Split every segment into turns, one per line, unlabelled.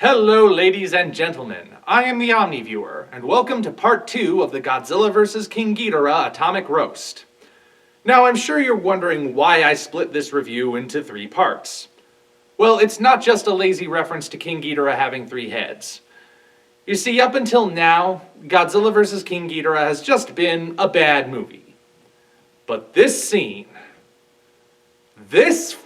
Hello ladies and gentlemen, I am the Omni viewer, and welcome to part 2 of the Godzilla vs. King Ghidorah Atomic Roast. Now I'm sure you're wondering why I split this review into 3 parts. Well, it's not just a lazy reference to King Ghidorah having 3 heads. You see, up until now, Godzilla vs. King Ghidorah has just been a bad movie. But this scene, this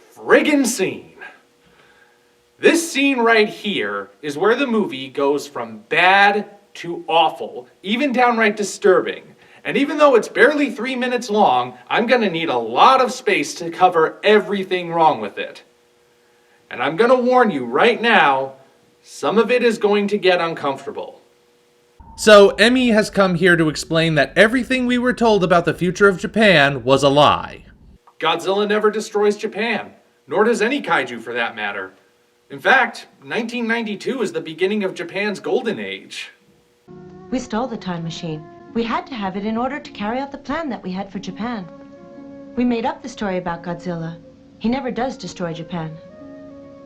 scene right here is where the movie goes from bad to awful, even downright disturbing. And even though it's barely 3 minutes long, I'm gonna need a lot of space to cover everything wrong with it. And I'm gonna warn you right now, some of it is going to get uncomfortable.
So, Emmy has come here to explain that everything we were told about the future of Japan was a lie.
Godzilla never destroys Japan, nor does any kaiju for that matter. In fact, 1992 is the beginning of Japan's golden age.
We stole the time machine. We had to have it in order to carry out the plan that we had for Japan. We made up the story about Godzilla. He never does destroy Japan.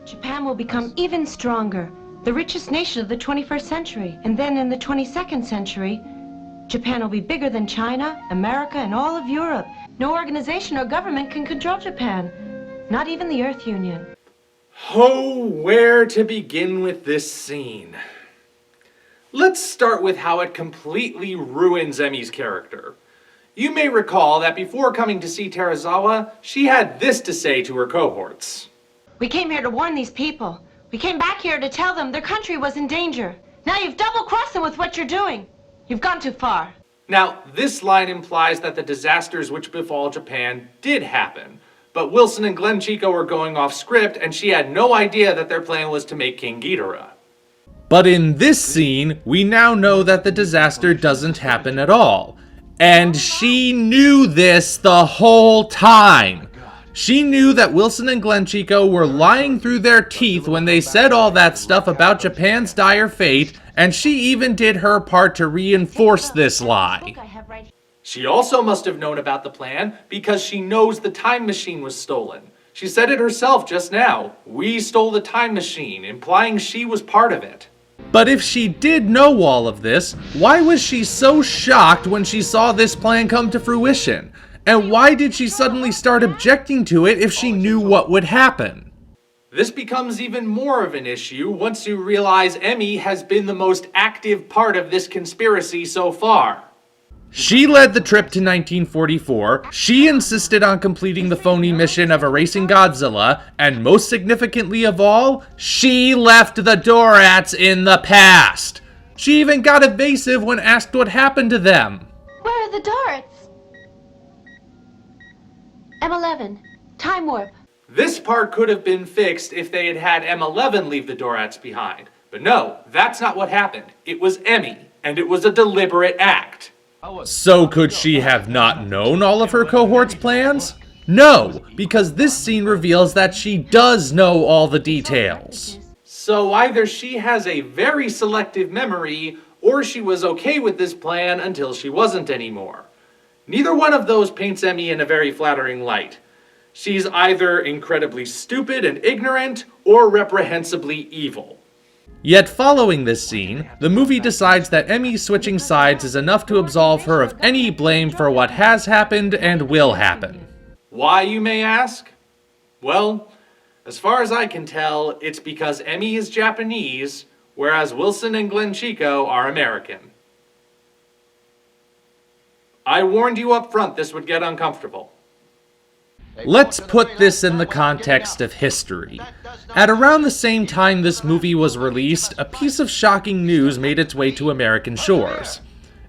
Japan will become even stronger, the richest nation of the 21st century. And then in the 22nd century, Japan will be bigger than China, America, and all of Europe. No organization or government can control Japan, not even the Earth Union.
Oh, where to begin with this scene? Let's start with how it completely ruins Emi's character. You may recall that before coming to see Terazawa, she had this to say to her cohorts.
We came here to warn these people. We came back here to tell them their country was in danger. Now you've double-crossed them with what you're doing. You've gone too far.
Now, this line implies that the disasters which befall Japan did happen. But Wilson and Glenn Chico were going off script, and she had no idea that their plan was to make King Ghidorah.
But in this scene, we now know that the disaster doesn't happen at all. And she knew this the whole time. She knew that Wilson and Glenn Chico were lying through their teeth when they said all that stuff about Japan's dire fate, and she even did her part to reinforce this lie.
She also must have known about the plan because she knows the time machine was stolen. She said it herself just now. We stole the time machine, implying she was part of it.
But if she did know all of this, why was she so shocked when she saw this plan come to fruition? And why did she suddenly start objecting to it if she knew what would happen?
This becomes even more of an issue once you realize Emmy has been the most active part of this conspiracy so far.
She led the trip to 1944, she insisted on completing the phony mission of erasing Godzilla, and most significantly of all, she left the Dorats in the past. She even got evasive when asked what happened to them.
Where are the darts? M11. Time warp.
This part could have been fixed if they had had M11 leave the Dorats behind. But no, that's not what happened. It was Emmy, and it was a deliberate act.
So could she have not known all of her cohort's plans? No, because this scene reveals that she does know all the details.
So either she has a very selective memory, or she was okay with this plan until she wasn't anymore. Neither one of those paints Emmy in a very flattering light. She's either incredibly stupid and ignorant, or reprehensibly evil.
Yet following this scene, the movie decides that Emmy switching sides is enough to absolve her of any blame for what has happened and will happen.
Why, you may ask? Well, as far as I can tell, it's because Emmy is Japanese, whereas Wilson and Glenn Chico are American. I warned you up front this would get uncomfortable.
Let's put this in the context of history. At around the same time this movie was released, a piece of shocking news made its way to American shores.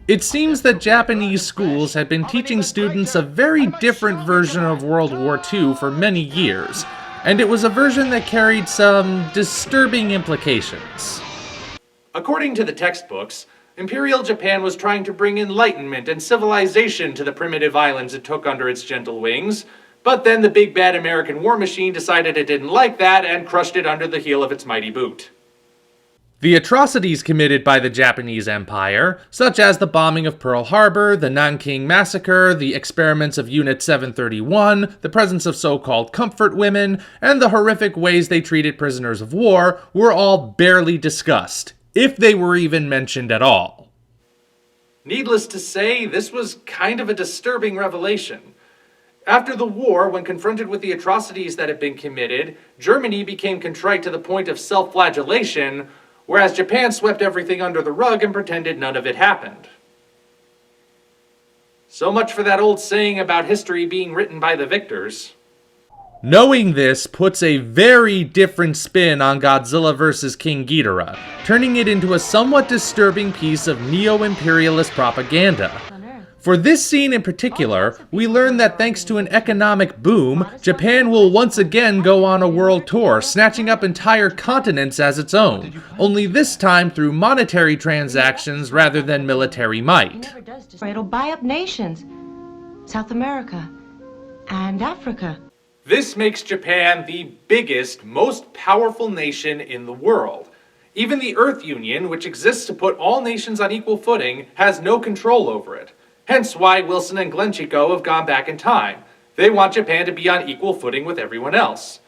It seems that Japanese schools had been teaching students a very different version of World War II for many years, and it was a version that carried some disturbing implications.
According to the textbooks, Imperial Japan was trying to bring enlightenment and civilization to the primitive islands it took under its gentle wings, but then the big bad American war machine decided it didn't like that and crushed it under the heel of its mighty boot.
The atrocities committed by the Japanese Empire, such as the bombing of Pearl Harbor, the Nanking Massacre, the experiments of Unit 731, the presence of so-called comfort women, and the horrific ways they treated prisoners of war, were all barely discussed, if they were even mentioned at all.
Needless to say, this was kind of a disturbing revelation. After the war, when confronted with the atrocities that had been committed, Germany became contrite to the point of self-flagellation, whereas Japan swept everything under the rug and pretended none of it happened. So much for that old saying about history being written by the victors.
Knowing this puts a very different spin on Godzilla vs. King Ghidorah, turning it into a somewhat disturbing piece of neo-imperialist propaganda. For this scene in particular, we learn that thanks to an economic boom, Japan will once again go on a world tour, snatching up entire continents as its own, only this time through monetary transactions rather than military might.
It'll buy up nations. South America and Africa.
This makes Japan the biggest, most powerful nation in the world. Even the Earth Union, which exists to put all nations on equal footing, has no control over it. Hence why Wilson and Glenchico have gone back in time. They want Japan to be on equal footing with everyone else.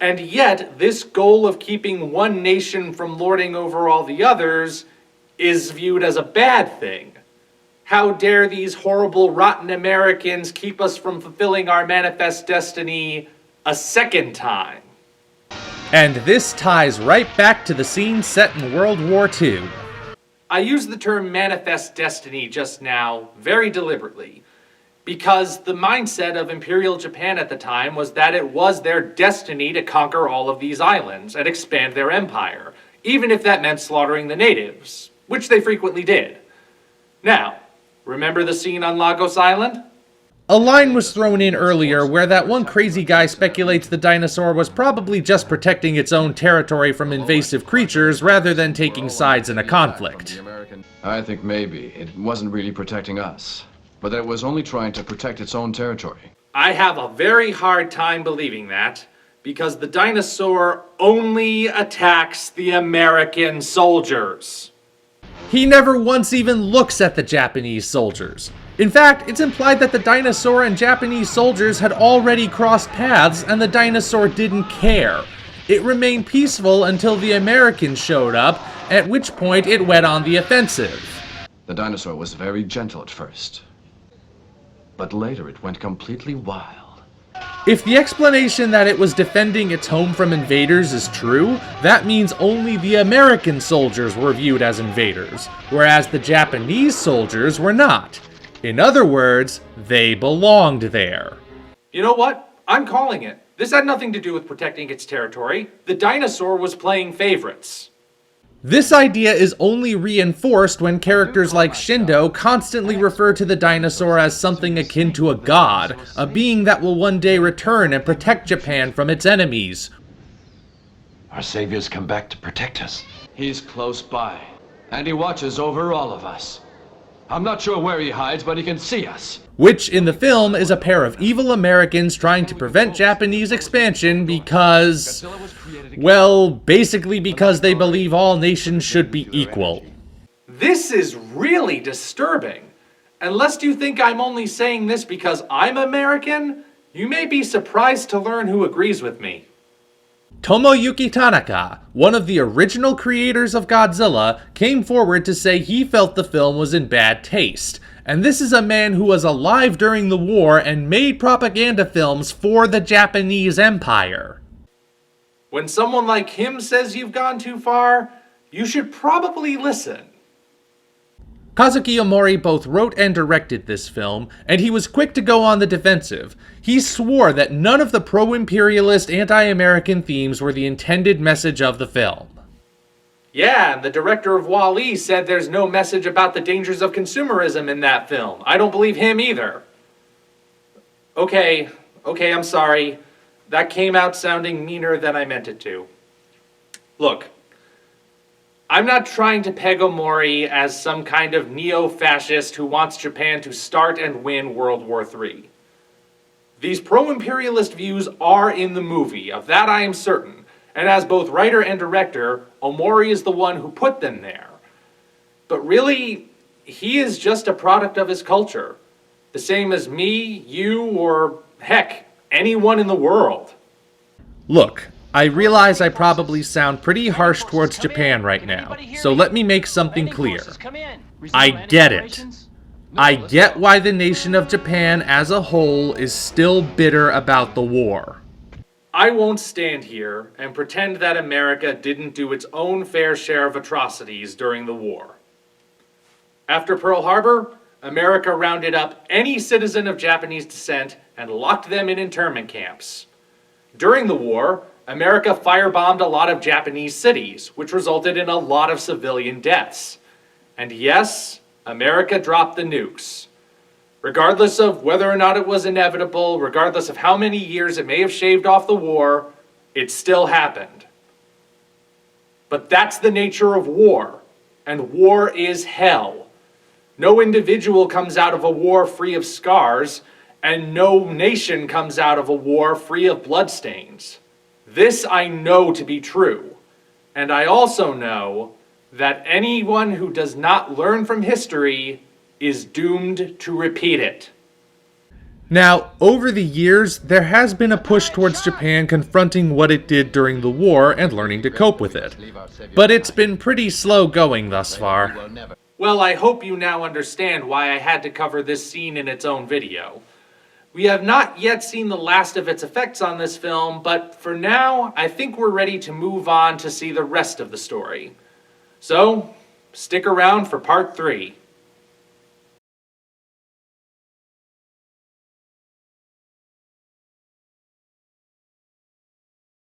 And yet, this goal of keeping one nation from lording over all the others is viewed as a bad thing. How dare these horrible, rotten Americans keep us from fulfilling our manifest destiny a second time?
And this ties right back to the scene set in World War II.
I used the term manifest destiny just now very deliberately, because the mindset of Imperial Japan at the time was that it was their destiny to conquer all of these islands and expand their empire, even if that meant slaughtering the natives, which they frequently did. Now, remember the scene on Lagos Island?
A line was thrown in earlier where that one crazy guy speculates the dinosaur was probably just protecting its own territory from invasive creatures rather than taking sides in a conflict.
I think maybe it wasn't really protecting us, but that it was only trying to protect its own territory.
I have a very hard time believing that, because the dinosaur only attacks the American soldiers.
He never once even looks at the Japanese soldiers. In fact, it's implied that the dinosaur and Japanese soldiers had already crossed paths and the dinosaur didn't care. It remained peaceful until the Americans showed up, at which point it went on the offensive.
The dinosaur was very gentle at first, but later it went completely wild.
If the explanation that it was defending its home from invaders is true, that means only the American soldiers were viewed as invaders, whereas the Japanese soldiers were not. In other words, they belonged there.
You know what? I'm calling it. This had nothing to do with protecting its territory. The dinosaur was playing favorites.
This idea is only reinforced when characters like Shindo constantly refer to the dinosaur as something akin to a god, a being that will one day return and protect Japan from its enemies.
Our savior's come back to protect us.
He's close by, and he watches over all of us. I'm not sure where he hides, but he can see us.
Which, in the film, is a pair of evil Americans trying to prevent Japanese expansion because, well, basically because they believe all nations should be equal.
This is really disturbing. And lest you think I'm only saying this because I'm American, you may be surprised to learn who agrees with me.
Tomoyuki Tanaka, one of the original creators of Godzilla, came forward to say he felt the film was in bad taste. And this is a man who was alive during the war and made propaganda films for the Japanese Empire.
When someone like him says you've gone too far, you should probably listen.
Kazuki Omori both wrote and directed this film, and he was quick to go on the defensive. He swore that none of the pro-imperialist, anti-American themes were the intended message of the film.
Yeah, and the director of Wall-E said there's no message about the dangers of consumerism in that film. I don't believe him either. Okay, I'm sorry. That came out sounding meaner than I meant it to. Look, I'm not trying to peg Omori as some kind of neo-fascist who wants Japan to start and win World War III. These pro-imperialist views are in the movie, of that I am certain, And as both writer and director, Omori is the one who put them there. But really, he is just a product of his culture. The same as me, you, or heck, anyone in the world.
Look, I realize I probably sound pretty harsh towards Japan right now, so let me make something clear. I get it. I get why the nation of Japan as a whole is still bitter about the war.
I won't stand here and pretend that America didn't do its own fair share of atrocities during the war. After Pearl Harbor, America rounded up any citizen of Japanese descent and locked them in internment camps. During the war, America firebombed a lot of Japanese cities, which resulted in a lot of civilian deaths. And yes, America dropped the nukes. Regardless of whether or not it was inevitable, regardless of how many years it may have shaved off the war, it still happened. But that's the nature of war, and war is hell. No individual comes out of a war free of scars, and no nation comes out of a war free of bloodstains. This I know to be true, and I also know that anyone who does not learn from history is doomed to repeat it.
Now, over the years, there has been a push towards Japan confronting what it did during the war and learning to cope with it. But it's been pretty slow going thus far.
Well, I hope you now understand why I had to cover this scene in its own video. We have not yet seen the last of its effects on this film, but for now, I think we're ready to move on to see the rest of the story. So, stick around for part 3.